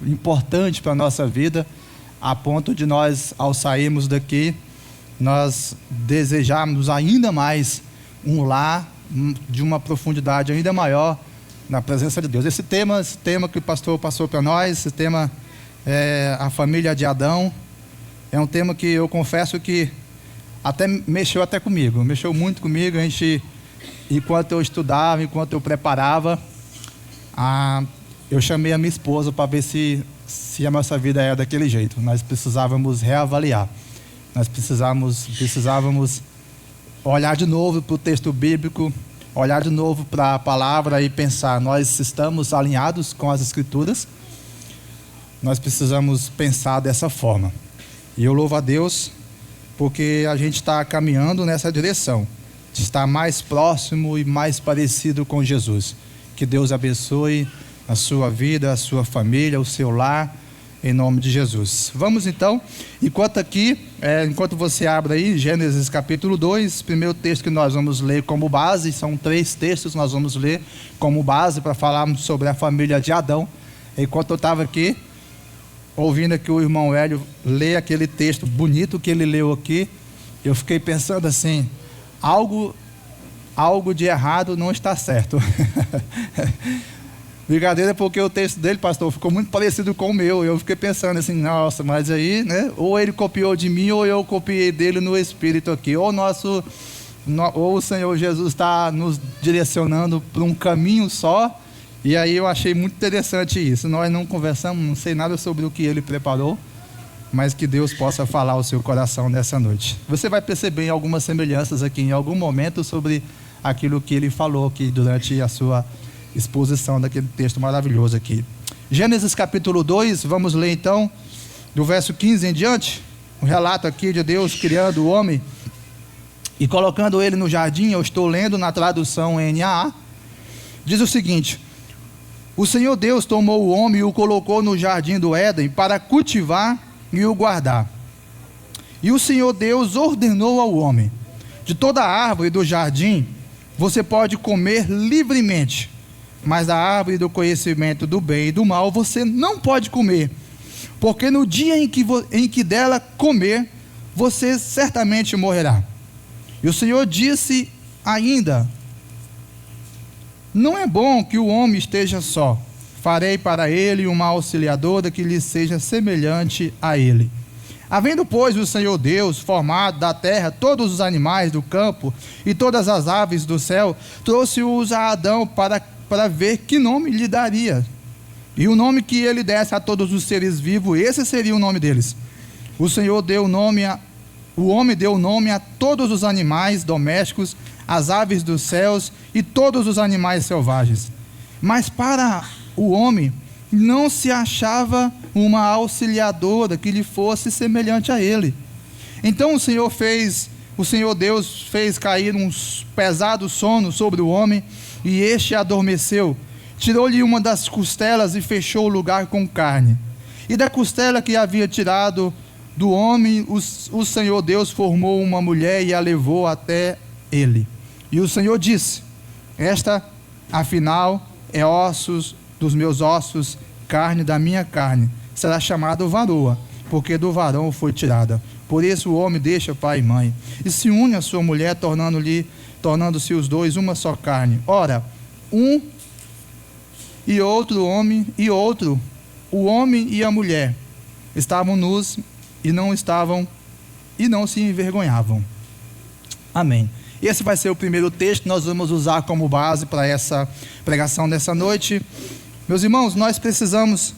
importante para a nossa vida, a ponto de nós, ao sairmos daqui, nós desejarmos ainda mais um lar de uma profundidade ainda maior na presença de Deus. Esse tema que o pastor passou para nós, esse tema é a família de Adão, é um tema que eu confesso que mexeu muito comigo. Enquanto eu estudava, enquanto eu preparava, eu chamei a minha esposa para ver se a nossa vida era daquele jeito. Nós precisávamos reavaliar, nós precisávamos olhar de novo para o texto bíblico, olhar de novo para a palavra e pensar: nós estamos alinhados com as Escrituras? Nós precisamos pensar dessa forma. E eu louvo a Deus porque a gente está caminhando nessa direção, de estar mais próximo e mais parecido com Jesus. Que Deus abençoe a sua vida, a sua família, o seu lar, em nome de Jesus. Vamos então, enquanto você abre aí, Gênesis capítulo 2, primeiro texto que nós vamos ler como base, são 3 textos que nós vamos ler como base para falarmos sobre a família de Adão. Enquanto eu estava aqui, ouvindo aqui o irmão Hélio ler aquele texto bonito que ele leu aqui, eu fiquei pensando assim: algo de errado não está certo. Brincadeira, porque o texto dele, pastor, ficou muito parecido com o meu. Eu fiquei pensando assim: nossa, mas aí, né? Ou ele copiou de mim, ou eu copiei dele no Espírito aqui. Ou o Senhor Jesus está nos direcionando para um caminho só. E aí eu achei muito interessante isso. Nós não conversamos, não sei nada sobre o que ele preparou, mas que Deus possa falar ao seu coração nessa noite. Você vai perceber algumas semelhanças aqui em algum momento sobre aquilo que ele falou aqui durante a sua exposição daquele texto maravilhoso aqui. Gênesis capítulo 2, vamos ler então do verso 15 em diante, um relato aqui de Deus criando o homem e colocando ele no jardim. Eu estou lendo na tradução NAA. Diz o seguinte: o Senhor Deus tomou o homem e o colocou no jardim do Éden para cultivar e o guardar. E o Senhor Deus ordenou ao homem: de toda a árvore do jardim você pode comer livremente, mas da árvore do conhecimento do bem e do mal você não pode comer, porque no dia em que dela comer, você certamente morrerá. E o Senhor disse ainda: não é bom que o homem esteja só. Farei para ele uma auxiliadora que lhe seja semelhante a ele. Havendo, pois, o Senhor Deus formado da terra todos os animais do campo e todas as aves do céu, trouxe-os a Adão para ver que nome lhe daria. E o nome que ele desse a todos os seres vivos, esse seria o nome deles. O homem deu nome a todos os animais domésticos, as aves dos céus e todos os animais selvagens. Mas para o homem não se achava uma auxiliadora que lhe fosse semelhante a ele. Então o Senhor Deus fez cair um pesado sono sobre o homem, e este adormeceu. Tirou-lhe uma das costelas e fechou o lugar com carne. E da costela que havia tirado do homem, o Senhor Deus formou uma mulher e a levou até ele. E o Senhor disse: esta, afinal, é ossos dos meus ossos, carne da minha carne. Será chamada varoa, porque do varão foi tirada. Por isso o homem deixa pai e mãe, e se une à sua mulher, tornando-se os dois uma só carne. Ora, um e outro homem, o homem e a mulher, estavam nus e não se envergonhavam. Amém. Esse vai ser o primeiro texto que nós vamos usar como base para essa pregação dessa noite. Meus irmãos, nós precisamos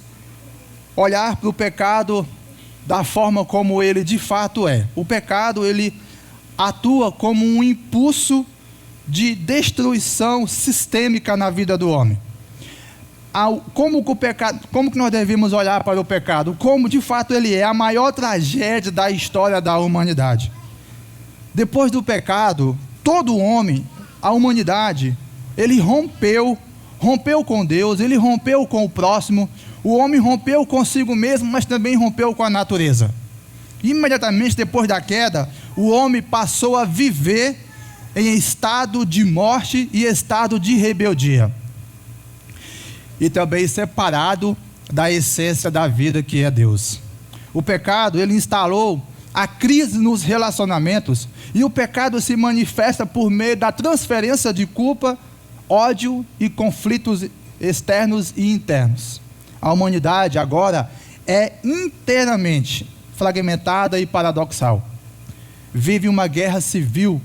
olhar para o pecado da forma como ele de fato é. O pecado, ele atua como um impulso de destruição sistêmica na vida do homem. Como que nós devemos olhar para o pecado? Como de fato ele é a maior tragédia da história da humanidade. Depois do pecado, todo homem, a humanidade, ele rompeu com Deus, ele rompeu com o próximo. O homem rompeu consigo mesmo, mas também rompeu com a natureza. Imediatamente depois da queda, o homem passou a viver em estado de morte e estado de rebeldia. E também separado da essência da vida que é Deus. O pecado, ele instalou a crise nos relacionamentos, e o pecado se manifesta por meio da transferência de culpa, ódio e conflitos externos e internos. A humanidade agora é inteiramente fragmentada e paradoxal. Vive uma guerra civil,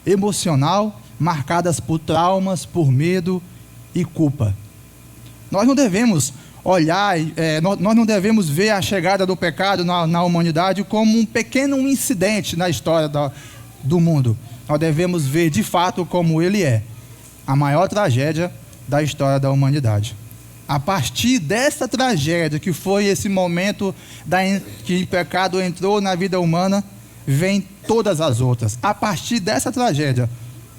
emocional, marcadas por traumas, por medo e culpa. Nós não devemos olhar, nós não devemos ver a chegada do pecado na humanidade como um pequeno incidente na história do mundo. Nós devemos ver de fato como ele é a maior tragédia da história da humanidade. A partir dessa tragédia, que foi esse momento que o pecado entrou na vida humana, vem todas as outras. A partir dessa tragédia,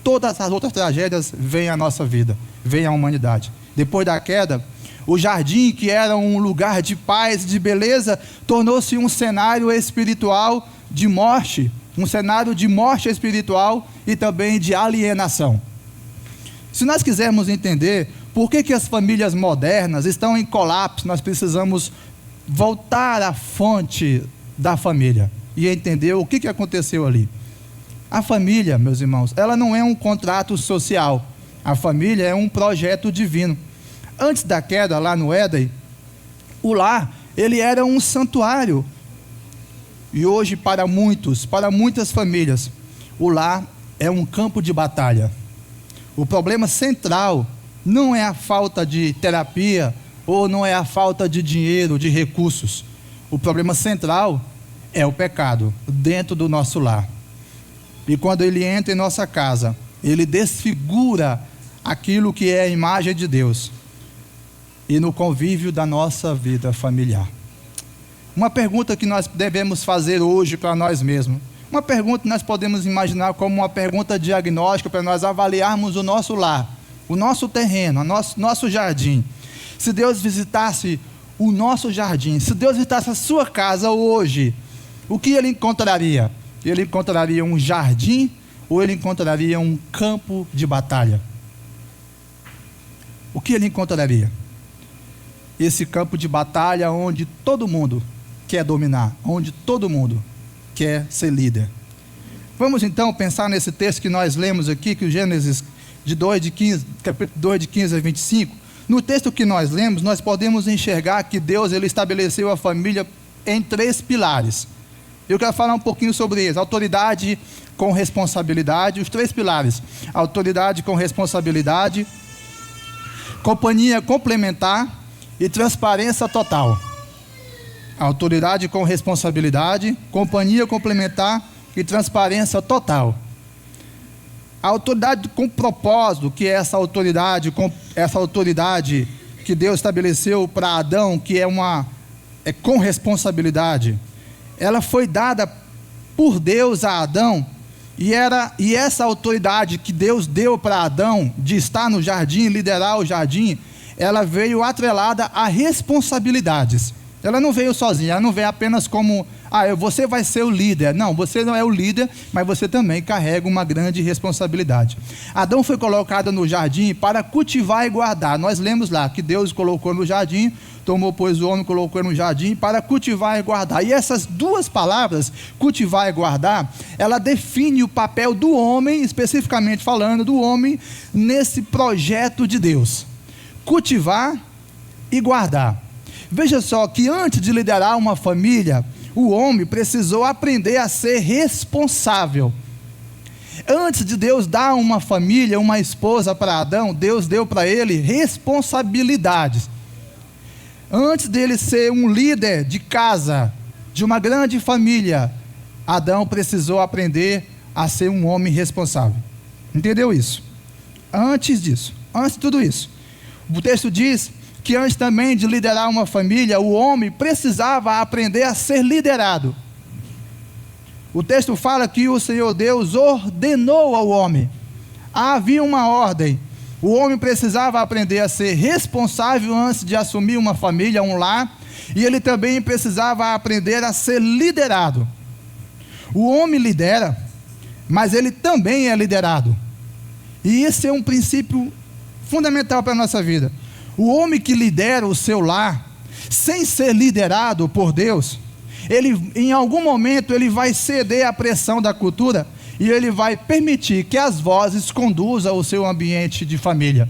todas as outras tragédias vêm à nossa vida, vêm à humanidade. Depois da queda, o jardim, que era um lugar de paz, de beleza, tornou-se um cenário espiritual de morte, um cenário de morte espiritual e também de alienação. Se nós quisermos entender por que as famílias modernas estão em colapso, nós precisamos voltar à fonte da família e entender o que aconteceu ali. A família, meus irmãos, ela não é um contrato social. A família é um projeto divino. Antes da queda, lá no Éden, o lar, ele era um santuário. E hoje, para muitas famílias, o lar é um campo de batalha. O problema central não é a falta de terapia, ou não é a falta de dinheiro, de recursos. O problema central é o pecado dentro do nosso lar. E quando ele entra em nossa casa, ele desfigura aquilo que é a imagem de Deus e no convívio da nossa vida familiar. Uma pergunta que nós devemos fazer hoje para nós mesmos, uma pergunta que nós podemos imaginar como uma pergunta diagnóstica para nós avaliarmos o nosso lar, o nosso terreno, nosso jardim. Se Deus visitasse o nosso jardim, se Deus visitasse a sua casa hoje, o que ele encontraria? Ele encontraria um jardim ou ele encontraria um campo de batalha? O que ele encontraria? Esse campo de batalha onde todo mundo quer dominar, onde todo mundo quer ser líder. Vamos então pensar nesse texto que nós lemos aqui, que o Gênesis capítulo 2, de 15 a 25. No texto que nós lemos, nós podemos enxergar que Deus ele estabeleceu a família em 3 pilares. Eu quero falar um pouquinho sobre eles. Autoridade com responsabilidade, os 3 pilares. Autoridade com responsabilidade, companhia complementar e transparência total. Autoridade com responsabilidade, companhia complementar e transparência total. A autoridade com propósito, que é essa autoridade que Deus estabeleceu para Adão, que é com responsabilidade. Ela foi dada por Deus a Adão, e essa autoridade que Deus deu para Adão, de estar no jardim, liderar o jardim, ela veio atrelada a responsabilidades. Ela não veio sozinha, ela não veio apenas como, você vai ser o líder. Não, você não é o líder, mas você também carrega uma grande responsabilidade. Adão foi colocado no jardim para cultivar e guardar. Nós lemos lá que Deus colocou no jardim, tomou pois o homem, colocou no jardim para cultivar e guardar. E essas 2 palavras, cultivar e guardar, ela define o papel do homem, especificamente falando do homem, nesse projeto de Deus. Cultivar e guardar. Veja só que antes de liderar uma família, o homem precisou aprender a ser responsável. Antes de Deus dar uma família, uma esposa para Adão, Deus deu para ele responsabilidades. Antes dele ser um líder de casa, de uma grande família, Adão precisou aprender a ser um homem responsável. Entendeu isso? Antes de tudo isso, o texto diz que antes também de liderar uma família, o homem precisava aprender a ser liderado. O texto fala que o Senhor Deus ordenou ao homem. Havia uma ordem. O homem precisava aprender a ser responsável antes de assumir uma família, um lar, e ele também precisava aprender a ser liderado. O homem lidera, mas ele também é liderado. E esse é um princípio fundamental para a nossa vida. O homem que lidera o seu lar sem ser liderado por Deus, ele, em algum momento, ele vai ceder à pressão da cultura e ele vai permitir que as vozes conduzam o seu ambiente de família.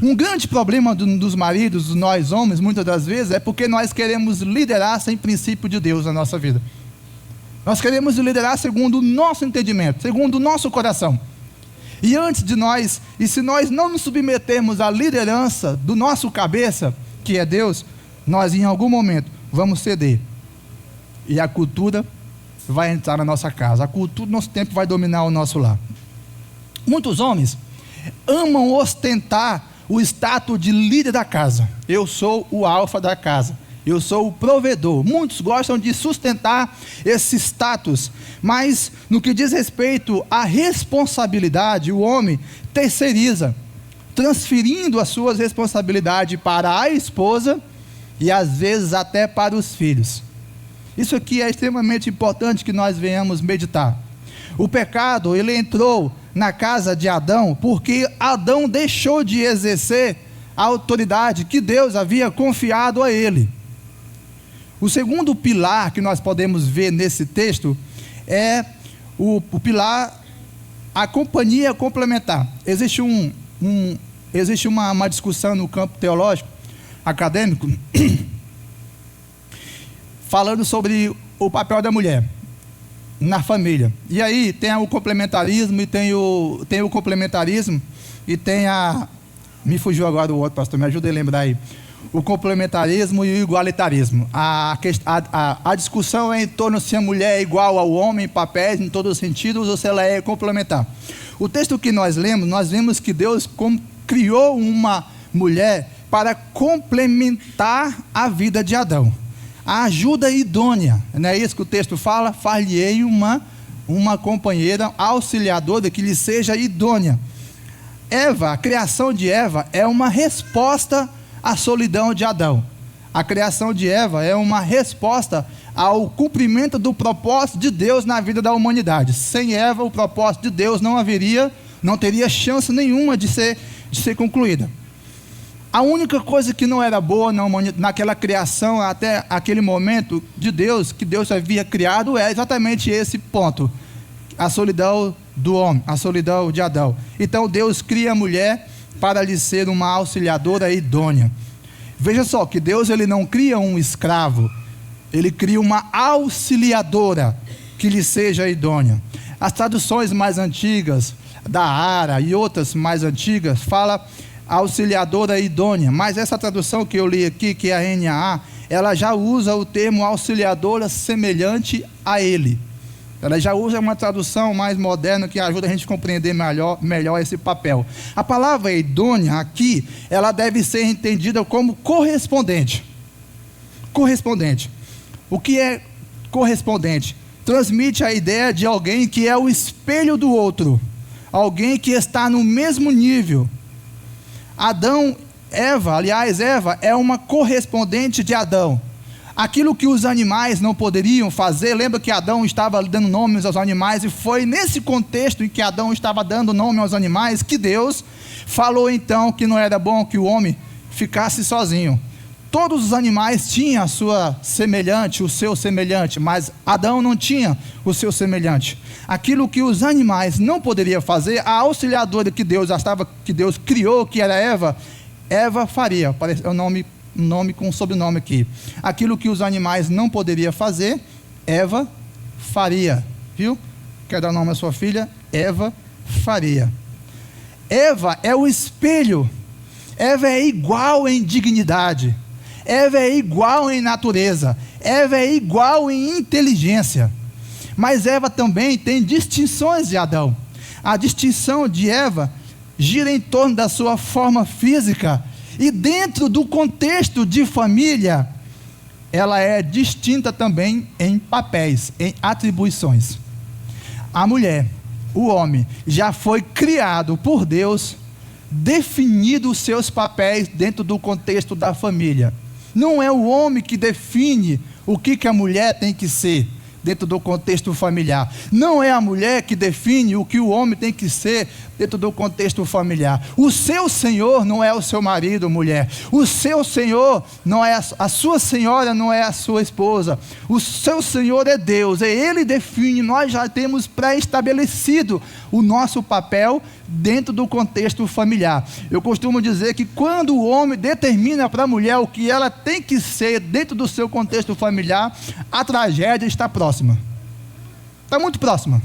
Um grande problema dos maridos, nós homens, muitas das vezes, é porque nós queremos liderar sem princípio de Deus na nossa vida. Nós queremos liderar segundo o nosso entendimento, segundo o nosso coração. E se nós não nos submetermos à liderança do nosso cabeça, que é Deus, nós em algum momento vamos ceder. E a cultura vai entrar na nossa casa. A cultura do nosso tempo vai dominar o nosso lar. Muitos homens amam ostentar o status de líder da casa. Eu sou o alfa da casa. Eu sou o provedor. Muitos gostam de sustentar esse status, mas no que diz respeito à responsabilidade, o homem terceiriza, transferindo as suas responsabilidades para a esposa e às vezes até para os filhos. Isso aqui é extremamente importante que nós venhamos meditar. O pecado, ele entrou na casa de Adão porque Adão deixou de exercer a autoridade que Deus havia confiado a ele. O segundo pilar que nós podemos ver nesse texto é o pilar, a companhia complementar. Existe uma discussão no campo teológico, acadêmico, falando sobre o papel da mulher na família. E aí tem o complementarismo e tem o complementarismo e tem me fugiu agora o outro, pastor, me ajuda a lembrar aí. O complementarismo e o igualitarismo. A discussão é em torno se a mulher é igual ao homem em papéis, em todos os sentidos, ou se ela é complementar. O texto que nós lemos, nós vemos que Deus criou uma mulher para complementar a vida de Adão. A ajuda idônea, não é isso que o texto fala? Far-lhe-ei uma companheira auxiliadora que lhe seja idônea. Eva, a criação de Eva é uma resposta à solidão de Adão. A criação de Eva é uma resposta ao cumprimento do propósito de Deus na vida da humanidade. Sem Eva, o propósito de Deus não teria chance nenhuma de ser concluída. A única coisa que não era boa naquela criação, até aquele momento de Deus, que Deus havia criado, é exatamente esse ponto: a solidão do homem, a solidão de Adão. Então Deus cria a mulher para lhe ser uma auxiliadora idônea. Veja só que Deus, ele não cria um escravo, ele cria uma auxiliadora que lhe seja idônea. As traduções mais antigas, da Ara e outras mais antigas, fala auxiliadora idônea, mas essa tradução que eu li aqui, que é a NAA, ela já usa o termo auxiliadora semelhante a ele. Ela já usa uma tradução mais moderna que ajuda a gente a compreender melhor esse papel. A palavra idônea aqui, ela deve ser entendida como correspondente. Correspondente. O que é correspondente? Transmite a ideia de alguém que é o espelho do outro, alguém que está no mesmo nível. Eva é uma correspondente de Adão. Aquilo que os animais não poderiam fazer, lembra que Adão estava dando nomes aos animais, e foi nesse contexto em que Adão estava dando nome aos animais, que Deus falou então que não era bom que o homem ficasse sozinho. Todos os animais tinham a sua semelhante, o seu semelhante, mas Adão não tinha o seu semelhante. Aquilo que os animais não poderiam fazer, a auxiliadora que Deus criou, que era Eva faria. Parece o nome com sobrenome aqui. Aquilo que os animais não poderiam fazer, Eva faria. Viu? Quer dar nome à sua filha? Eva faria. Eva é o espelho. Eva é igual em dignidade. Eva é igual em natureza. Eva é igual em inteligência. Mas Eva também tem distinções de Adão. A distinção de Eva gira em torno da sua forma física. E dentro do contexto de família, ela é distinta também em papéis, em atribuições. A mulher, o homem, já foi criado por Deus, definido os seus papéis dentro do contexto da família. Não é o homem que define o que a mulher tem que ser dentro do contexto familiar. Não é a mulher que define o que o homem tem que ser dentro do contexto familiar. O seu Senhor não é o seu marido, mulher. O seu Senhor não é a sua senhora, não é a sua esposa. O seu Senhor é Deus, é Ele define. Nós já temos pré-estabelecido o nosso papel dentro do contexto familiar. Eu costumo dizer que quando o homem determina para a mulher o que ela tem que ser dentro do seu contexto familiar, a tragédia está próxima. Está muito próxima.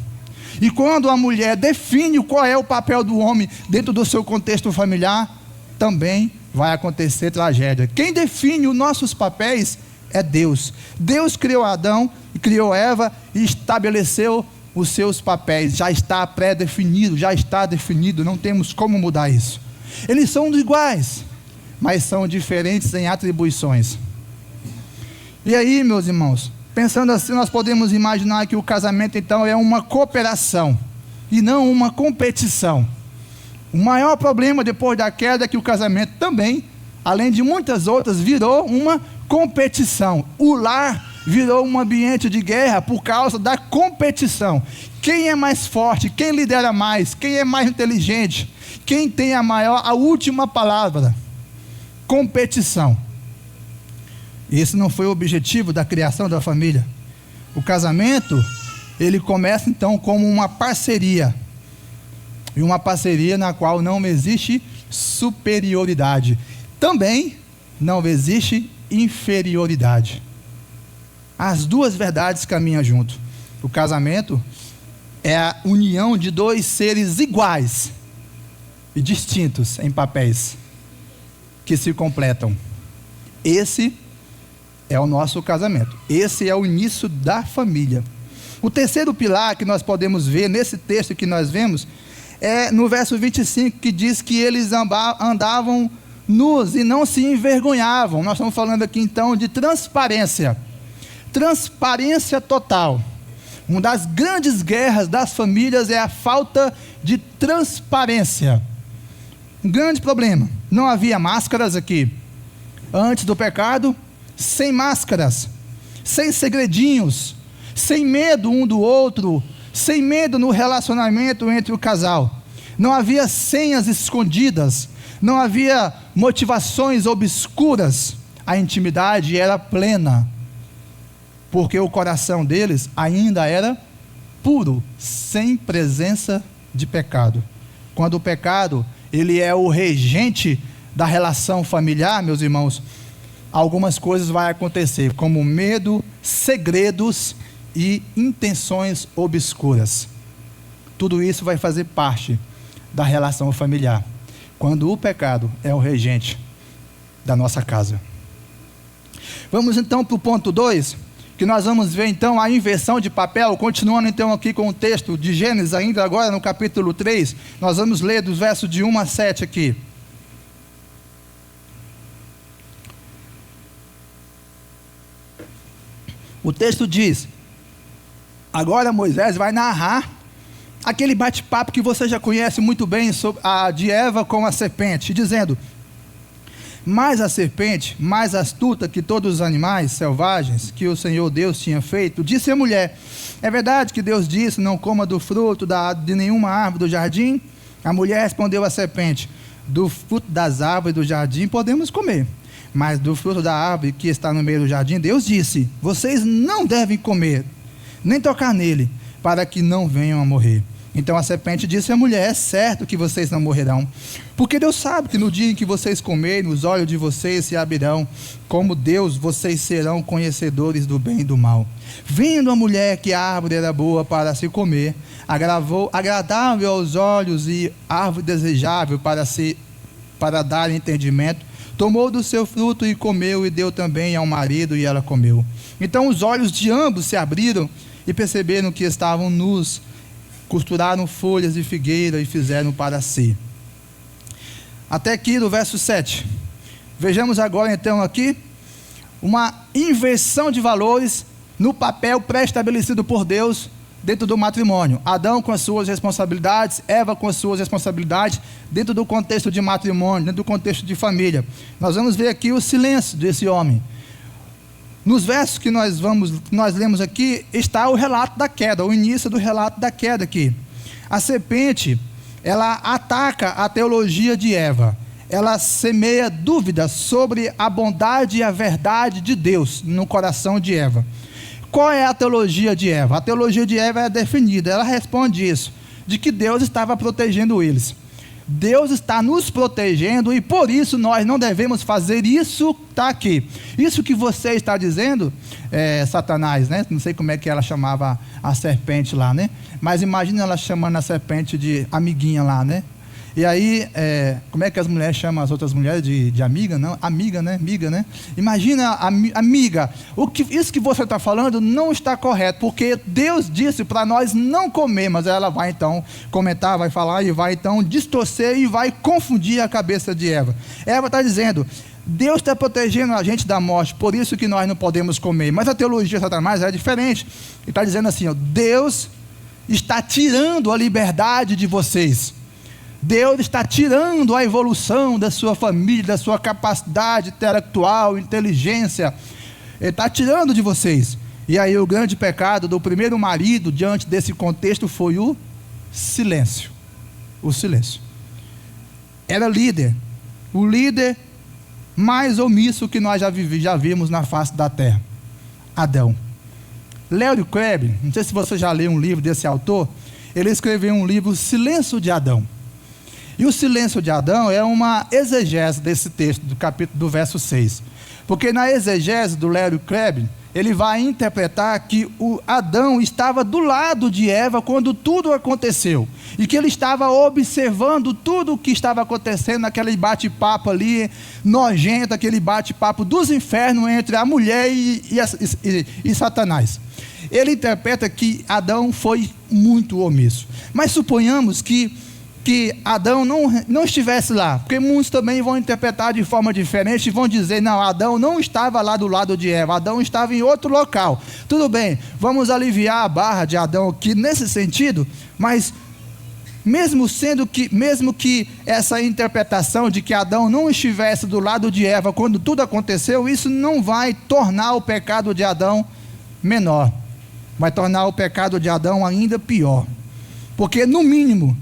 E quando a mulher define qual é o papel do homem dentro do seu contexto familiar, também vai acontecer tragédia. Quem define os nossos papéis é Deus. Deus criou Adão e criou Eva e estabeleceu os seus papéis. Já está pré-definido, já está definido, não temos como mudar isso. Eles são iguais, mas são diferentes em atribuições. E aí, meus irmãos, pensando assim, nós podemos imaginar que o casamento, então, é uma cooperação e não uma competição. O maior problema depois da queda é que o casamento também, além de muitas outras, virou uma competição. O lar virou um ambiente de guerra por causa da competição. Quem é mais forte, quem lidera mais, quem é mais inteligente, quem tem a última palavra. Competição. Esse não foi o objetivo da criação da família. O casamento, ele começa então como uma parceria. E uma parceria na qual não existe superioridade. Também não existe inferioridade. As duas verdades caminham junto. O casamento é a união de dois seres iguais e distintos em papéis, que se completam. Esse é o nosso casamento. Esse é o início da família. O terceiro pilar que nós podemos ver nesse texto que nós vemos é no verso 25, que diz que eles andavam nus e não se envergonhavam. Nós estamos falando aqui então de transparência. Transparência total. Uma das grandes guerras das famílias é a falta de transparência. Um grande problema. Não havia máscaras aqui. Antes do pecado, sem máscaras, sem segredinhos, sem medo um do outro, sem medo no relacionamento entre o casal. Não havia senhas escondidas, não havia motivações obscuras. A intimidade era plena, porque o coração deles ainda era puro, sem presença de pecado. Quando o pecado, ele é o regente da relação familiar, meus irmãos, algumas coisas vão acontecer, como medo, segredos e intenções obscuras. Tudo isso vai fazer parte da relação familiar, quando o pecado é o regente da nossa casa. Vamos então para o ponto 2, que nós vamos ver então a inversão de papel, continuando então aqui com o texto de Gênesis, ainda agora no capítulo 3, nós vamos ler dos versos de 1 a 7 aqui. O texto diz: agora Moisés vai narrar aquele bate-papo que você já conhece muito bem sobre a de Eva com a serpente, dizendo: mas a serpente, mais astuta que todos os animais selvagens que o Senhor Deus tinha feito, disse à mulher: é verdade que Deus disse, não coma do fruto de nenhuma árvore do jardim? A mulher respondeu à serpente: do fruto das árvores do jardim podemos comer, mas do fruto da árvore que está no meio do jardim, Deus disse: vocês não devem comer, nem tocar nele, para que não venham a morrer. Então a serpente disse à mulher: é certo que vocês não morrerão, porque Deus sabe que no dia em que vocês comerem, os olhos de vocês se abrirão, como Deus, vocês serão conhecedores do bem e do mal. Vendo a mulher que a árvore era boa para se comer, agradável aos olhos e árvore desejável para dar entendimento, tomou do seu fruto e comeu, e deu também ao marido, e ela comeu. Então os olhos de ambos se abriram e perceberam que estavam nus. Costuraram folhas de figueira e fizeram para si. Até aqui no verso 7. Vejamos agora então aqui uma inversão de valores no papel pré-estabelecido por Deus dentro do matrimônio. Adão com as suas responsabilidades, Eva com as suas responsabilidades, dentro do contexto de matrimônio, dentro do contexto de família. Nós vamos ver aqui o silêncio desse homem. Nos versos que nós lemos aqui, está o relato da queda, o início do relato da queda aqui. A serpente ela ataca a teologia de Eva. Ela semeia dúvidas sobre a bondade e a verdade de Deus no coração de Eva. Qual é a teologia de Eva? A teologia de Eva é definida, ela responde isso, de que Deus estava protegendo eles. Deus está nos protegendo e por isso nós não devemos fazer isso, está aqui. Isso que você está dizendo, Satanás, né? Não sei como é que ela chamava a serpente lá, né? Mas imagina ela chamando a serpente de amiguinha lá, né? E aí, como é que as mulheres chamam as outras mulheres de amiga? Não, amiga, né? Amiga, né? Imagina, amiga, isso que você está falando não está correto, porque Deus disse para nós não comer, mas ela vai então comentar, vai falar e vai então distorcer e vai confundir a cabeça de Eva. Eva está dizendo, Deus está protegendo a gente da morte, por isso que nós não podemos comer. Mas a teologia de Satanás é diferente. Ele está dizendo assim, ó, Deus está tirando a liberdade de vocês. Deus está tirando a evolução da sua família, da sua capacidade intelectual, inteligência. Ele está tirando de vocês. E aí o grande pecado do primeiro marido, diante desse contexto, foi o silêncio. O silêncio. Era líder. O líder mais omisso que nós já vimos na face da terra. Adão. Larry Crabb, não sei se você já leu um livro desse autor, ele escreveu um livro, Silêncio de Adão. E o silêncio de Adão é uma exegese desse texto, do verso 6. Porque na exegese do Larry Crabb, ele vai interpretar que o Adão estava do lado de Eva quando tudo aconteceu. E que ele estava observando tudo o que estava acontecendo naquele bate-papo ali, nojento, aquele bate-papo dos infernos entre a mulher e Satanás. Ele interpreta que Adão foi muito omisso. Mas suponhamos que Adão não estivesse lá, porque muitos também vão interpretar de forma diferente e vão dizer, não, Adão não estava lá do lado de Eva, Adão estava em outro local. Tudo bem, vamos aliviar a barra de Adão aqui nesse sentido, mas mesmo que essa interpretação de que Adão não estivesse do lado de Eva quando tudo aconteceu, isso não vai tornar o pecado de Adão menor, vai tornar o pecado de Adão ainda pior, porque no mínimo,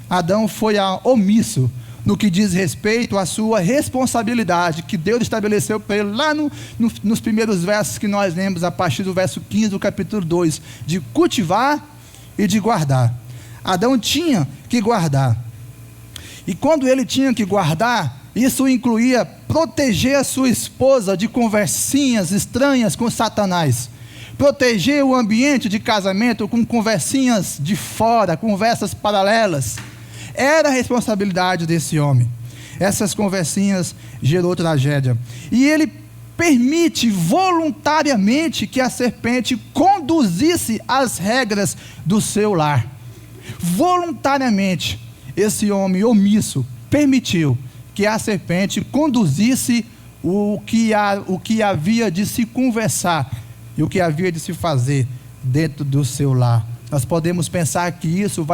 Adão foi omisso no que diz respeito à sua responsabilidade, que Deus estabeleceu para ele lá nos primeiros versos que nós lemos, a partir do verso 15 do capítulo 2, de cultivar e de guardar. Adão tinha que guardar. E quando ele tinha que guardar, isso incluía proteger a sua esposa de conversinhas estranhas com Satanás. Proteger o ambiente de casamento com conversinhas de fora, conversas paralelas. Era a responsabilidade desse homem. Essas conversinhas gerou tragédia. E ele permite voluntariamente que a serpente conduzisse as regras do seu lar. Voluntariamente, esse homem omisso permitiu que a serpente conduzisse o que havia de se conversar e o que havia de se fazer dentro do seu lar. Nós podemos pensar que isso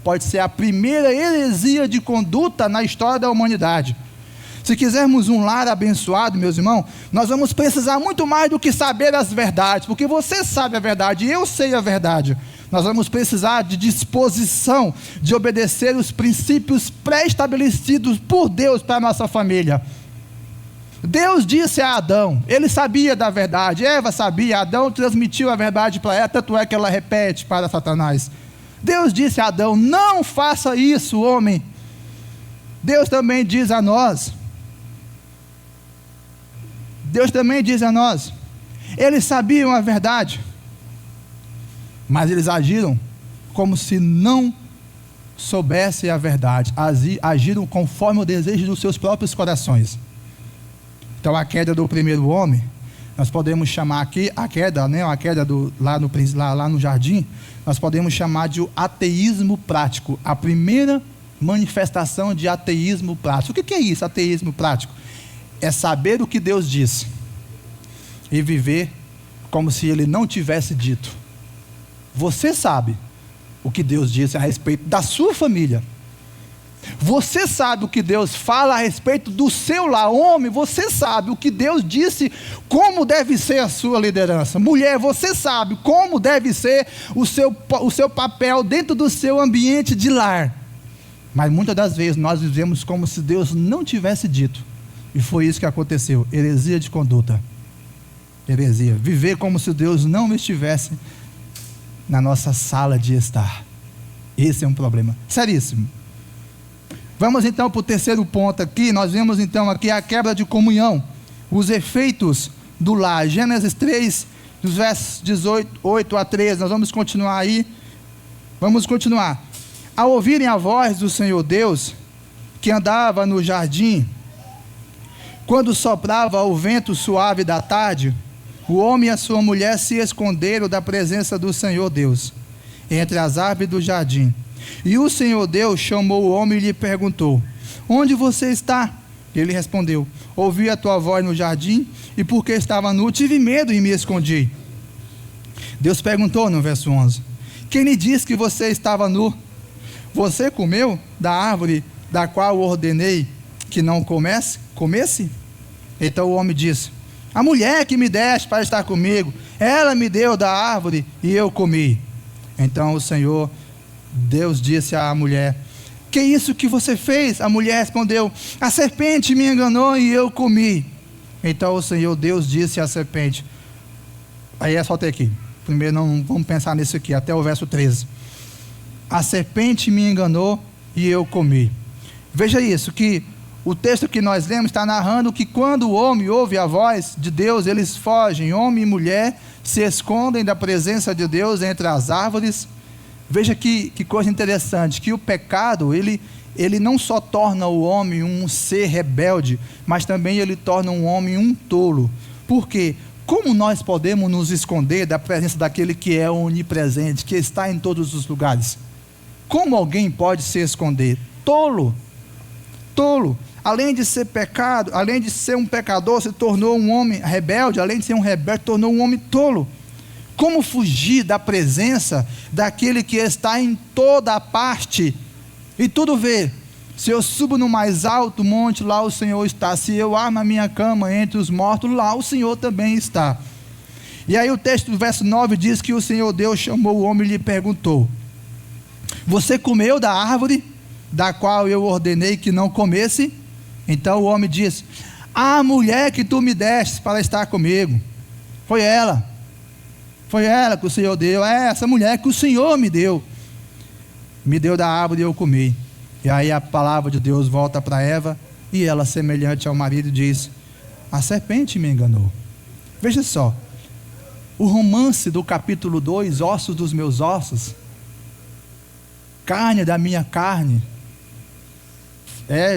pode ser a primeira heresia de conduta na história da humanidade. Se quisermos um lar abençoado, meus irmãos, nós vamos precisar muito mais do que saber as verdades, porque você sabe a verdade e eu sei a verdade. Nós vamos precisar de disposição, de obedecer os princípios pré-estabelecidos por Deus para a nossa família. Deus disse a Adão, ele sabia da verdade, Eva sabia, Adão transmitiu a verdade para ela, tanto é que ela repete para Satanás. Deus disse a Adão, não faça isso, homem. Deus também diz a nós, eles sabiam a verdade, mas eles agiram como se não soubessem a verdade, agiram conforme o desejo dos seus próprios corações. Então a queda do primeiro homem, nós podemos chamar aqui, a queda lá no jardim, nós podemos chamar de ateísmo prático, a primeira manifestação de ateísmo prático. O que é isso, ateísmo prático? É saber o que Deus disse e viver como se Ele não tivesse dito. Você sabe o que Deus disse a respeito da sua família, Você sabe o que Deus fala a respeito do seu lar. Homem, você sabe o que Deus disse, como deve ser a sua liderança. Mulher, você sabe como deve ser o seu papel dentro do seu ambiente de lar. Mas muitas das vezes nós vivemos como se Deus não tivesse dito. E foi isso que aconteceu. Heresia de conduta. Heresia. Viver como se Deus não estivesse na nossa sala de estar. Esse é um problema seríssimo. Vamos então para o terceiro ponto aqui. Nós vemos então aqui a quebra de comunhão, os efeitos do lar. Gênesis 3, dos versos 8 a 13. Nós vamos continuar aí. Vamos continuar. Ao ouvirem a voz do Senhor Deus, que andava no jardim, quando soprava o vento suave da tarde, o homem e a sua mulher se esconderam da presença do Senhor Deus, entre as árvores do jardim. E o Senhor Deus chamou o homem e lhe perguntou: onde você está? Ele respondeu: ouvi a tua voz no jardim, e porque estava nu, tive medo e me escondi. Deus perguntou no verso 11: quem lhe disse que você estava nu? Você comeu da árvore da qual ordenei que não comesse? Então o homem disse: a mulher que me deste para estar comigo, ela me deu da árvore e eu comi. Então o Senhor Deus disse à mulher: que é isso que você fez? A mulher respondeu: a serpente me enganou e eu comi. Então o Senhor Deus disse à serpente, aí é só até aqui, primeiro não vamos pensar nisso aqui, até o verso 13. A serpente me enganou e eu comi. Veja isso, que o texto que nós lemos está narrando que quando o homem ouve a voz de Deus, eles fogem, homem e mulher se escondem da presença de Deus entre as árvores. Veja que coisa interessante, que o pecado, ele não só torna o homem um ser rebelde, mas também ele torna um homem um tolo. Por quê? Como nós podemos nos esconder da presença daquele que é onipresente, que está em todos os lugares? Como alguém pode se esconder? Tolo. Tolo. Além de ser pecado, além de ser um pecador, se tornou um homem rebelde. Além de ser um rebelde, tornou um homem tolo. Como fugir da presença daquele que está em toda a parte e tudo vê? Se eu subo no mais alto monte, lá o Senhor está. Se eu armo a minha cama entre os mortos, lá o Senhor também está. E aí o texto do verso 9 diz que o Senhor Deus chamou o homem e lhe perguntou: você comeu da árvore da qual eu ordenei que não comesse? Então o homem disse: a mulher que tu me deste para estar comigo, foi ela que o Senhor deu. É essa mulher que o Senhor me deu da árvore e eu comi. E aí a palavra de Deus volta para Eva, e ela, semelhante ao marido, diz: a serpente me enganou. Veja só, o romance do capítulo 2, ossos dos meus ossos, carne da minha carne,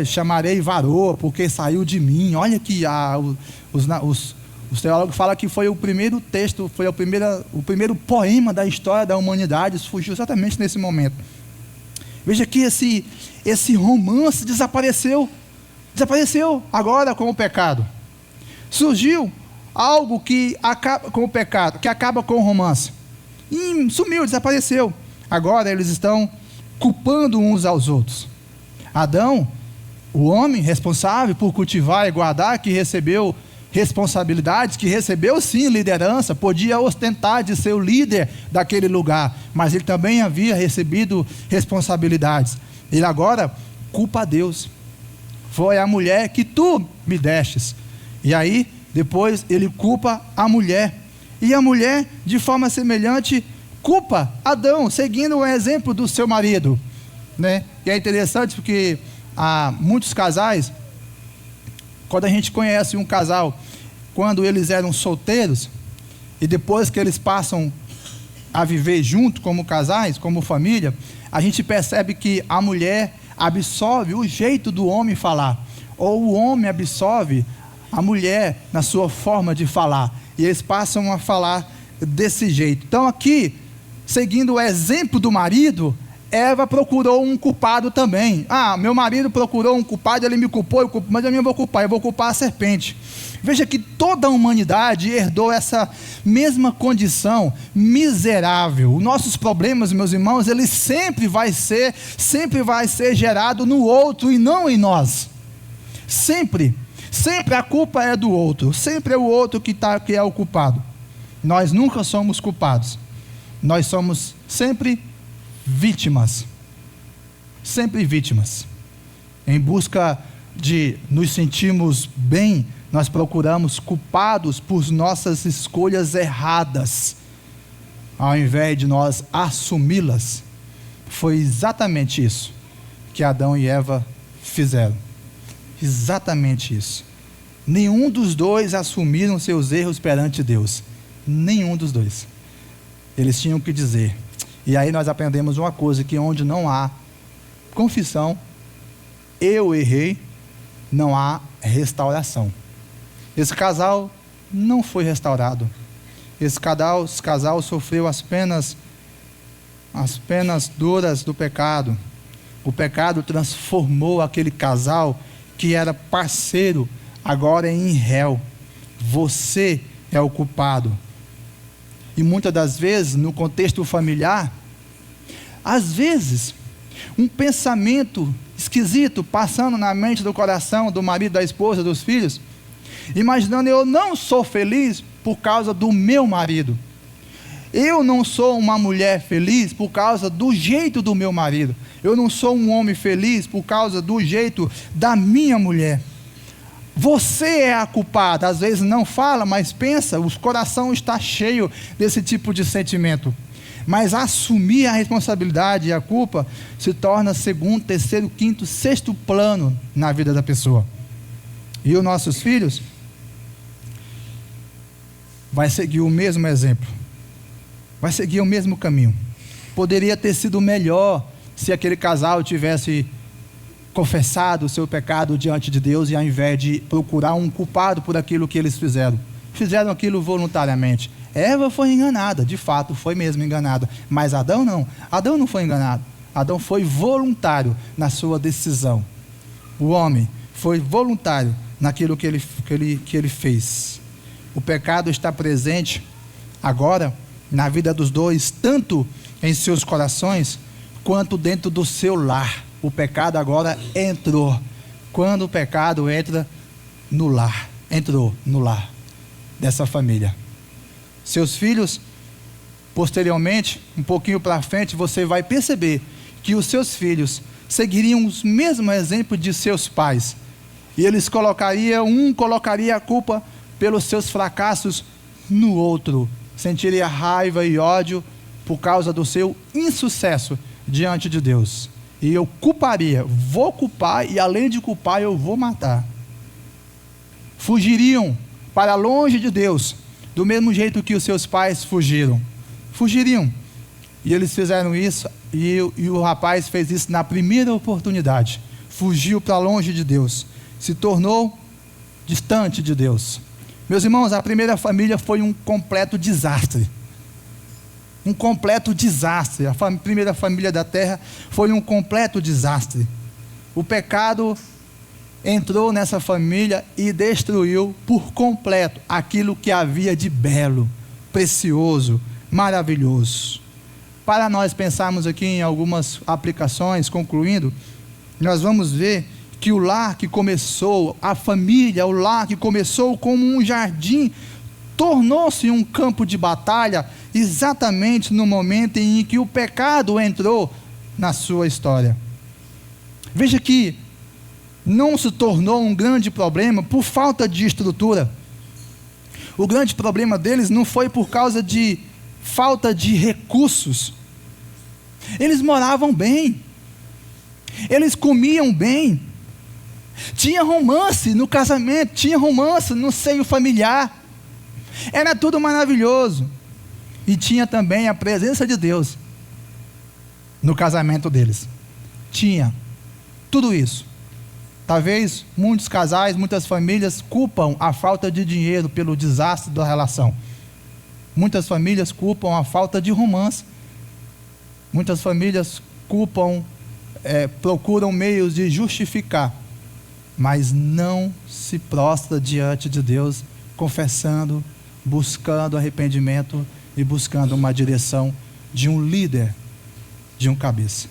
chamarei varoa, porque saiu de mim. Olha que os teólogos falam que foi o primeiro texto, foi o primeiro poema da história da humanidade, surgiu exatamente nesse momento. Veja que esse romance desapareceu agora com o pecado. Surgiu algo que acaba com o pecado, que acaba com o romance. E sumiu, desapareceu. Agora eles estão culpando uns aos outros. Adão, o homem responsável por cultivar e guardar, que recebeu responsabilidades, que recebeu sim liderança, podia ostentar de ser o líder daquele lugar, mas ele também havia recebido responsabilidades. Ele agora culpa a Deus. Foi a mulher que tu me destes. E aí, depois ele culpa a mulher. E a mulher, de forma semelhante, culpa Adão, seguindo o exemplo do seu marido, né? E é interessante porque há muitos casais, quando a gente conhece um casal, quando eles eram solteiros, e depois que eles passam a viver junto como casais, como família, a gente percebe que a mulher absorve o jeito do homem falar, ou o homem absorve a mulher na sua forma de falar, e eles passam a falar desse jeito. Então aqui, seguindo o exemplo do marido, Eva procurou um culpado também. Meu marido procurou um culpado, ele me culpou, mas eu não vou culpar, eu vou culpar a serpente. Veja que toda a humanidade herdou essa mesma condição miserável. Os nossos problemas, meus irmãos, ele sempre vai ser gerado no outro e não em nós. Sempre a culpa é do outro, sempre é o outro que é o culpado. Nós nunca somos culpados, nós somos sempre vítimas, em busca de nos sentirmos bem, nós procuramos culpados por nossas escolhas erradas, ao invés de nós assumi-las. Foi exatamente isso que Adão e Eva fizeram, exatamente isso. Nenhum dos dois assumiram seus erros perante Deus, nenhum dos dois. Eles tinham que dizer. E aí nós aprendemos uma coisa, que onde não há confissão, eu errei, não há restauração. Esse casal não foi restaurado. Esse casal sofreu as penas duras do pecado. O pecado transformou aquele casal que era parceiro, agora em réu. Você é o culpado. E muitas das vezes, no contexto familiar, às vezes, um pensamento esquisito passando na mente do coração do marido, da esposa, dos filhos, imaginando: eu não sou feliz por causa do meu marido, eu não sou uma mulher feliz por causa do jeito do meu marido, eu não sou um homem feliz por causa do jeito da minha mulher. Você é a culpada. Às vezes não fala, mas pensa, o coração está cheio desse tipo de sentimento. Mas assumir a responsabilidade e a culpa se torna segundo, terceiro, quinto, sexto plano na vida da pessoa. E os nossos filhos vai seguir o mesmo exemplo, vai seguir o mesmo caminho. Poderia ter sido melhor se aquele casal tivesse confessado o seu pecado diante de Deus, e ao invés de procurar um culpado por aquilo que eles fizeram aquilo voluntariamente. Eva foi enganada, de fato foi mesmo enganada, mas Adão não foi enganado. Adão foi voluntário na sua decisão. O homem foi voluntário naquilo que ele fez. O pecado está presente agora na vida dos dois, tanto em seus corações quanto dentro do seu lar. O pecado agora entrou. Quando o pecado entra no lar, entrou no lar dessa família. Seus filhos, posteriormente, um pouquinho para frente, você vai perceber que os seus filhos seguiriam os mesmos exemplos de seus pais. E eles colocaria a culpa pelos seus fracassos no outro. Sentiria raiva e ódio por causa do seu insucesso diante de Deus. E eu vou culpar, e além de culpar, eu vou matar. Fugiriam para longe de Deus, do mesmo jeito que os seus pais fugiriam. E eles fizeram isso, e o rapaz fez isso na primeira oportunidade. Fugiu para longe de Deus, se tornou distante de Deus. Meus irmãos, a primeira família foi um completo desastre. A primeira família da terra foi um completo desastre. O pecado entrou nessa família e destruiu por completo aquilo que havia de belo, precioso, maravilhoso. Para nós pensarmos aqui em algumas aplicações, concluindo, nós vamos ver que o lar que começou, a família, o lar que começou como um jardim, tornou-se um campo de batalha exatamente no momento em que o pecado entrou na sua história. Veja que não se tornou um grande problema por falta de estrutura. O grande problema deles não foi por causa de falta de recursos. Eles moravam bem, eles comiam bem, tinha romance no casamento, tinha romance no seio familiar, era tudo maravilhoso. E tinha também a presença de Deus no casamento deles. Tinha tudo isso. Talvez muitos casais, muitas famílias culpam a falta de dinheiro pelo desastre da relação. Muitas famílias culpam a falta de romance. Muitas famílias procuram meios de justificar, mas não se prostra diante de Deus, confessando, buscando arrependimento e buscando uma direção de um líder, de um cabeça.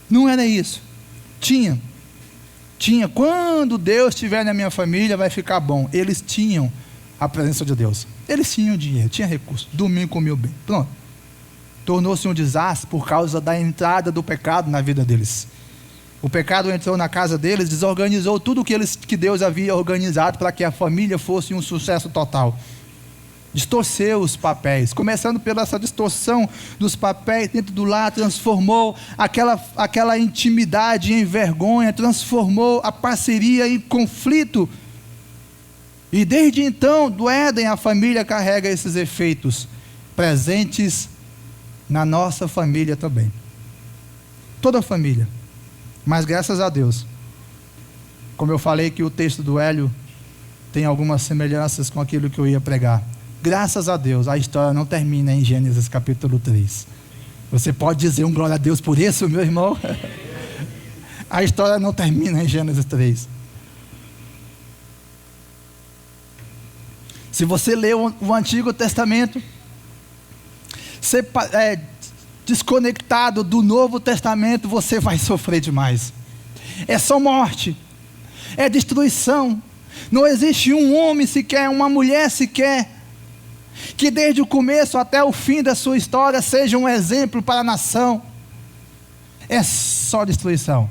Não era isso. Tinha, quando Deus estiver na minha família vai ficar bom. Eles tinham a presença de Deus, eles tinham dinheiro, tinham recursos, domingo comiam bem, pronto. Tornou-se um desastre por causa da entrada do pecado na vida deles. O pecado entrou na casa deles, desorganizou tudo que Deus havia organizado para que a família fosse um sucesso total. Distorceu os papéis, começando pela essa distorção dos papéis dentro do lar, transformou aquela intimidade em vergonha, transformou a parceria em conflito. E desde então, do Éden, a família carrega esses efeitos presentes na nossa família também. Toda a família. Mas graças a Deus, como eu falei que o texto do Hélio tem algumas semelhanças com aquilo que eu ia pregar. Graças a Deus, a história não termina em Gênesis capítulo 3. Você pode dizer um glória a Deus por isso, meu irmão? A história não termina em Gênesis 3. Se você ler o Antigo Testamento, desconectado do Novo Testamento, você vai sofrer demais. É só morte, é destruição. Não existe um homem sequer, uma mulher sequer, que desde o começo até o fim da sua história seja um exemplo para a nação. É só destruição.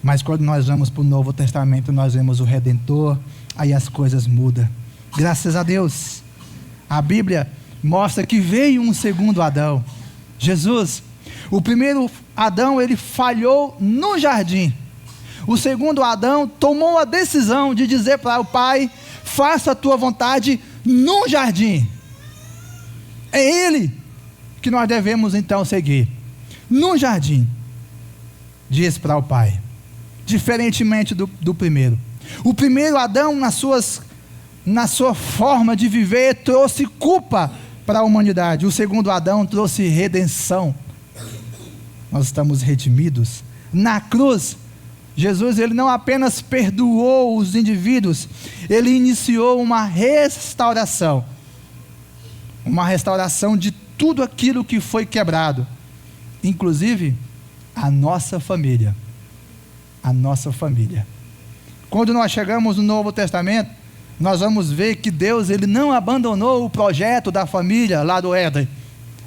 Mas quando nós vamos para o Novo Testamento, nós vemos o Redentor, aí as coisas mudam. Graças a Deus. A Bíblia mostra que veio um segundo Adão, Jesus. O primeiro Adão, ele falhou no jardim. O segundo Adão tomou a decisão de dizer para o Pai: faça a tua vontade no jardim. É ele que nós devemos então seguir. No jardim, diz para o Pai. Diferentemente do primeiro. O primeiro Adão, na sua forma de viver, trouxe culpa para a humanidade. O segundo Adão trouxe redenção. Nós estamos redimidos. Na cruz, Jesus, ele não apenas perdoou os indivíduos, ele iniciou uma restauração. Uma restauração de tudo aquilo que foi quebrado. Inclusive, a nossa família. A nossa família. Quando nós chegamos no Novo Testamento, nós vamos ver que Deus, ele não abandonou o projeto da família lá do Éden.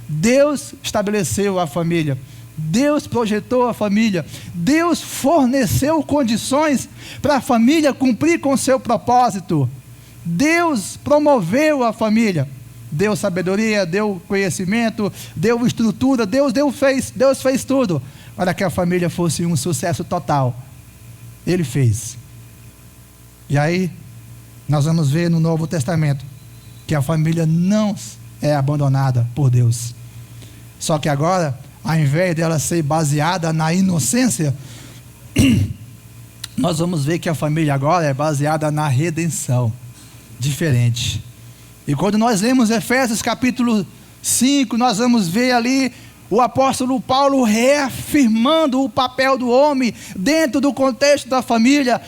Deus estabeleceu a família. Deus projetou a família. Deus forneceu condições para a família cumprir com o seu propósito. Deus promoveu a família. Deu sabedoria, deu conhecimento, deu estrutura, Deus fez tudo para que a família fosse um sucesso total. Ele fez. E aí, nós vamos ver no Novo Testamento que a família não é abandonada por Deus. Só que agora, ao invés dela ser baseada na inocência, nós vamos ver que a família agora é baseada na redenção. Diferente. E quando nós lemos Efésios capítulo 5, nós vamos ver ali o apóstolo Paulo reafirmando o papel do homem dentro do contexto da família.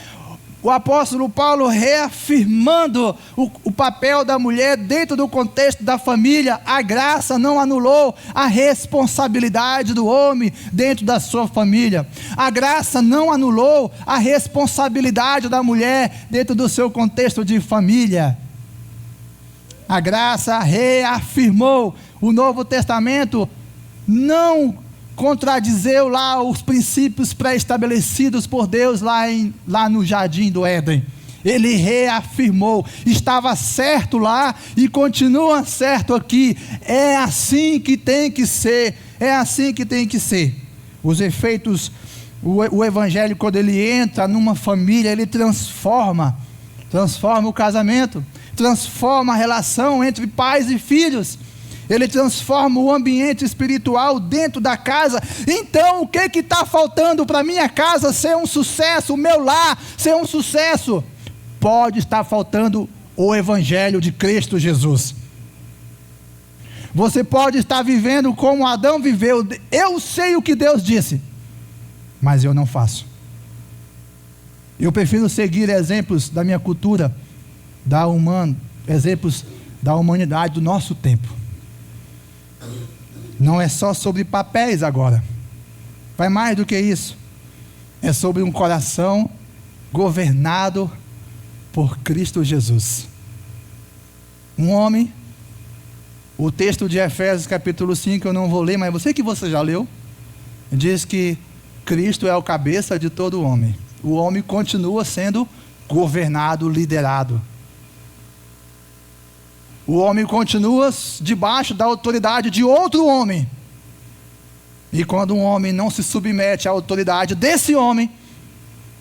O apóstolo Paulo reafirmando o papel da mulher dentro do contexto da família. A graça não anulou a responsabilidade do homem dentro da sua família. A graça não anulou a responsabilidade da mulher dentro do seu contexto de família. A graça reafirmou. O Novo Testamento não contradizeu lá os princípios pré-estabelecidos por Deus lá no jardim do Éden. Ele reafirmou, estava certo lá e continua certo aqui. É assim que tem que ser, é assim que tem que ser. Os efeitos, o evangelho, quando ele entra numa família, ele transforma o casamento, transforma a relação entre pais e filhos. Ele transforma o ambiente espiritual dentro da casa. Então, o que está faltando para a minha casa ser um sucesso, o meu lar ser um sucesso? Pode estar faltando o Evangelho de Cristo Jesus. Você pode estar vivendo como Adão viveu. Eu sei o que Deus disse, mas eu não faço. Eu prefiro seguir exemplos da minha cultura, exemplos da humanidade do nosso tempo. Não é só sobre papéis agora. Vai mais do que isso. É sobre um coração governado por Cristo Jesus. Um homem, o texto de Efésios capítulo 5, eu não vou ler, mas você já leu, diz que Cristo é o cabeça de todo homem. O homem continua sendo governado, liderado. O homem continua debaixo da autoridade de outro homem. E quando um homem não se submete à autoridade desse homem,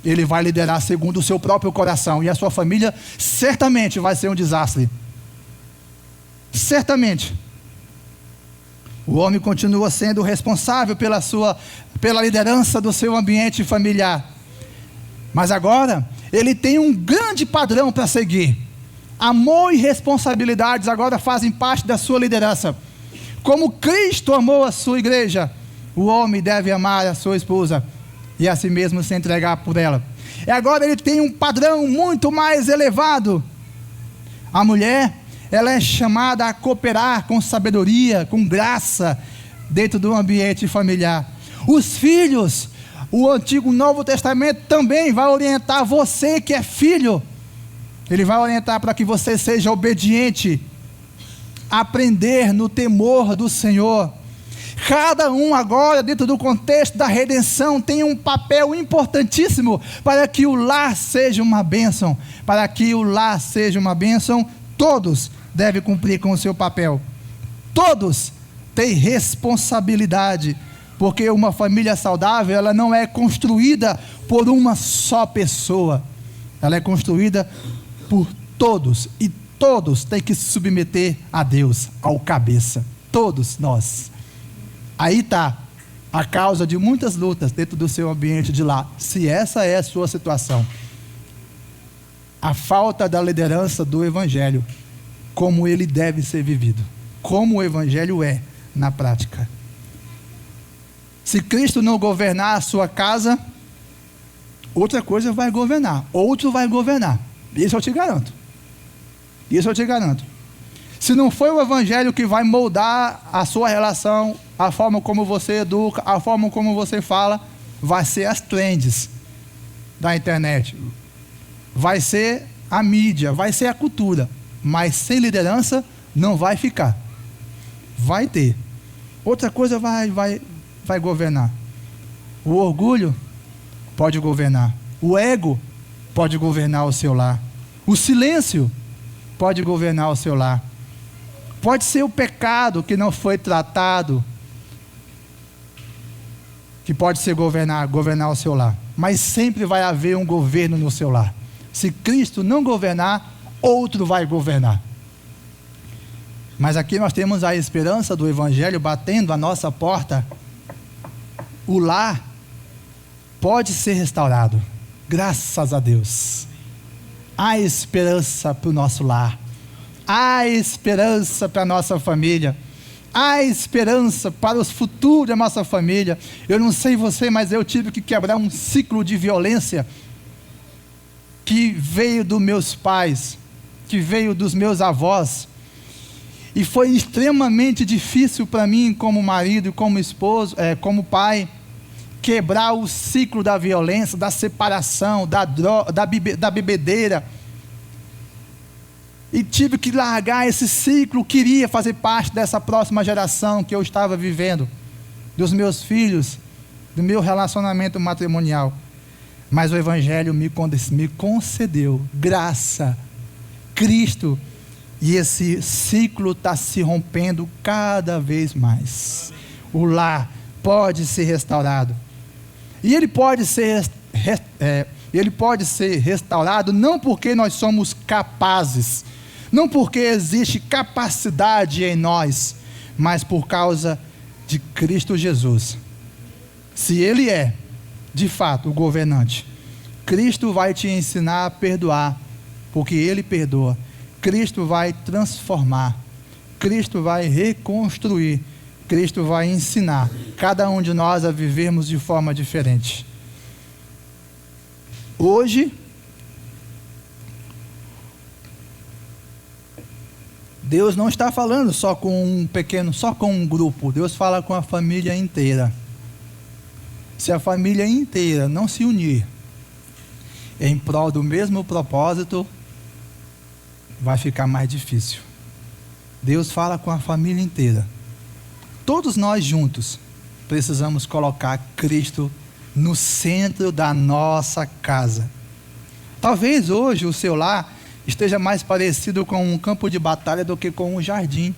ele vai liderar segundo o seu próprio coração. E a sua família certamente vai ser um desastre. Certamente. O homem continua sendo responsável pela liderança do seu ambiente familiar. Mas agora, ele tem um grande padrão para seguir. Amor e responsabilidades agora fazem parte da sua liderança. Como Cristo amou a sua igreja, o homem deve amar a sua esposa e a si mesmo se entregar por ela. E agora ele tem um padrão muito mais elevado. A mulher, ela é chamada a cooperar com sabedoria, com graça, dentro do ambiente familiar. Os filhos, o Antigo e Novo Testamento também vai orientar você que é filho. Ele vai orientar para que você seja obediente, aprender no temor do Senhor. Cada um agora, dentro do contexto da redenção, tem um papel importantíssimo para que o lar seja uma bênção. Para que o lar seja uma bênção, todos devem cumprir com o seu papel. Todos têm responsabilidade, porque uma família saudável, ela não é construída por uma só pessoa. Ela é construída por todos, e todos têm que se submeter a Deus, ao cabeça. Todos nós. Aí está a causa de muitas lutas dentro do seu ambiente de lá, se essa é a sua situação. A falta da liderança do Evangelho, como ele deve ser vivido, como o Evangelho é na prática. Se Cristo não governar a sua casa, outra coisa vai governar, outro vai governar. Isso eu te garanto. Isso eu te garanto. Se não foi o Evangelho que vai moldar a sua relação, a forma como você educa, a forma como você fala, vai ser as trends da internet. Vai ser a mídia, vai ser a cultura. Mas sem liderança não vai ficar. Vai ter. Outra coisa vai governar. O orgulho pode governar. O ego pode governar o seu lar. O silêncio pode governar o seu lar. Pode ser o pecado que não foi tratado, que pode ser governar o seu lar. Mas sempre vai haver um governo no seu lar. Se Cristo não governar, outro vai governar. Mas aqui nós temos a esperança do Evangelho batendo a nossa porta. O lar pode ser restaurado. Graças a Deus. Há esperança para o nosso lar. Há esperança para a nossa família. Há esperança para o futuro da nossa família. Eu não sei você, mas eu tive que quebrar um ciclo de violência que veio dos meus pais, que veio dos meus avós. E foi extremamente difícil para mim, como marido, como esposo, como pai, quebrar o ciclo da violência, da separação, da bebedeira. E tive que largar esse ciclo. Queria fazer parte dessa próxima geração que eu estava vivendo, dos meus filhos, do meu relacionamento matrimonial. Mas o Evangelho me concedeu graça, Cristo, e esse ciclo está se rompendo cada vez mais. O lar pode ser restaurado. E ele pode ser restaurado não porque nós somos capazes, não porque existe capacidade em nós, mas por causa de Cristo Jesus. Se Ele é, de fato, o governante, Cristo vai te ensinar a perdoar, porque Ele perdoa. Cristo vai transformar. Cristo vai reconstruir, Cristo vai ensinar cada um de nós a vivermos de forma diferente. Hoje, Deus não está falando só com um grupo, Deus fala com a família inteira. Se a família inteira não se unir em prol do mesmo propósito, vai ficar mais difícil. Deus fala com a família inteira. Todos nós juntos precisamos colocar Cristo no centro da nossa casa. Talvez hoje o seu lar esteja mais parecido com um campo de batalha do que com um jardim.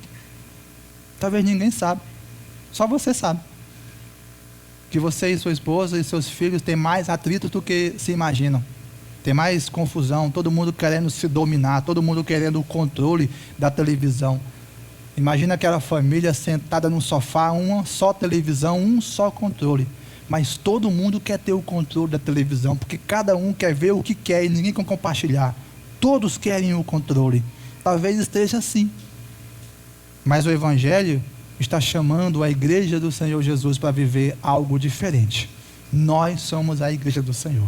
Talvez ninguém sabe, só você sabe. Que você e sua esposa e seus filhos têm mais atritos do que se imaginam. Tem mais confusão, todo mundo querendo se dominar, todo mundo querendo o controle da televisão. Imagina aquela família sentada num sofá, uma só televisão, um só controle. Mas todo mundo quer ter o controle da televisão, porque cada um quer ver o que quer e ninguém quer compartilhar. Todos querem o controle. Talvez esteja assim. Mas o Evangelho está chamando a igreja do Senhor Jesus para viver algo diferente. Nós somos a igreja do Senhor.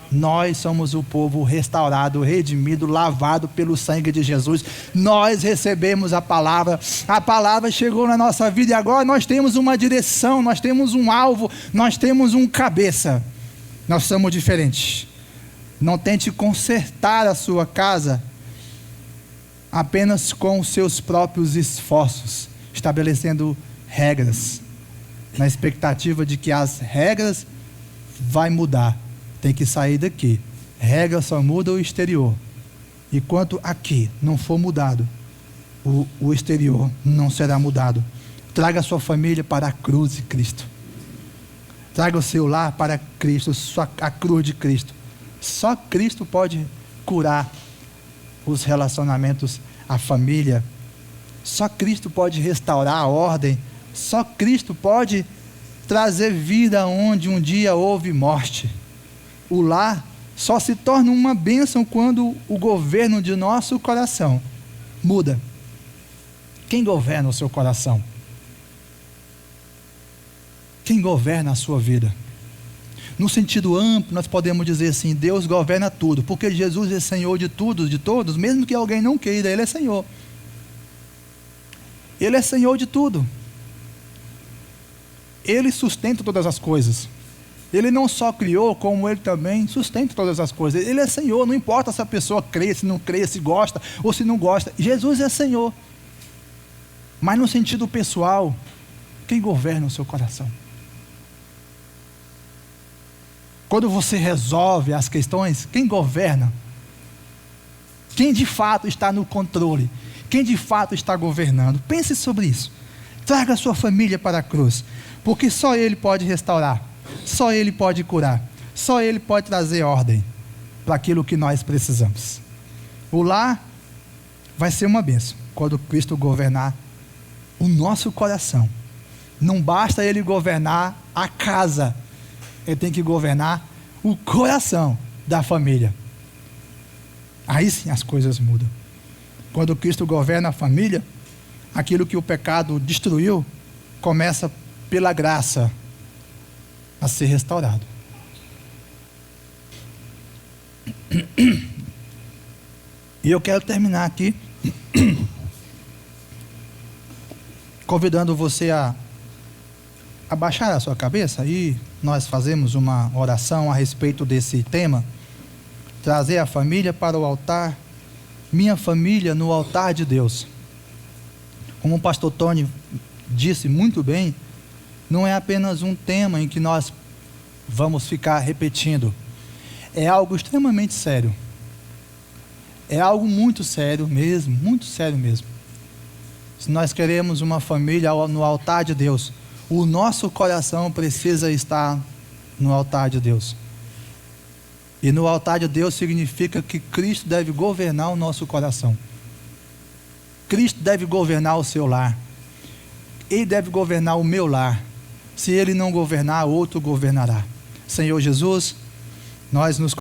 Nós somos o povo restaurado, redimido, lavado pelo sangue de Jesus. Nós recebemos a palavra chegou na nossa vida e agora nós temos uma direção, nós temos um alvo, nós temos um cabeça. Nós somos diferentes. Não tente consertar a sua casa apenas com os seus próprios esforços, estabelecendo regras, na expectativa de que as regras vai mudar. Tem que sair daqui. Regra só muda o exterior. E quanto aqui não for mudado, o exterior não será mudado. Traga a sua família para a cruz de Cristo. Traga o seu lar para Cristo, a cruz de Cristo. Só Cristo pode curar os relacionamentos, a família. Só Cristo pode restaurar a ordem. Só Cristo pode trazer vida onde um dia houve morte. O lar só se torna uma bênção quando o governo de nosso coração muda. Quem governa o seu coração? Quem governa a sua vida? No sentido amplo, nós podemos dizer assim: Deus governa tudo, porque Jesus é Senhor de tudo, de todos, mesmo que alguém não queira, Ele é Senhor. Ele é Senhor de tudo. Ele sustenta todas as coisas. Ele não só criou, como Ele também sustenta todas as coisas. Ele é Senhor, não importa se a pessoa crê, se não crê, se gosta ou se não gosta. Jesus é Senhor. Mas no sentido pessoal, quem governa o seu coração? Quando você resolve as questões, quem governa? Quem de fato está no controle? Quem de fato está governando? Pense sobre isso. Traga a sua família para a cruz, porque só Ele pode restaurar, só Ele pode curar, só Ele pode trazer ordem para aquilo que nós precisamos. O lar vai ser uma bênção quando Cristo governar o nosso coração. Não basta Ele governar a casa, Ele tem que governar o coração da família. Aí sim as coisas mudam. Quando Cristo governa a família, aquilo que o pecado destruiu começa pela graça a ser restaurado. E eu quero terminar aqui convidando você a abaixar a sua cabeça e nós fazemos uma oração a respeito desse tema. Trazer a família para o altar, minha família no altar de Deus. Como o pastor Tony disse muito bem, não é apenas um tema em que nós vamos ficar repetindo. É algo extremamente sério. É algo muito sério mesmo, muito sério mesmo. Se nós queremos uma família no altar de Deus, o nosso coração precisa estar no altar de Deus. E no altar de Deus significa que Cristo deve governar o nosso coração. Cristo deve governar o seu lar. Ele deve governar o meu lar. Se Ele não governar, outro governará. Senhor Jesus, nós nos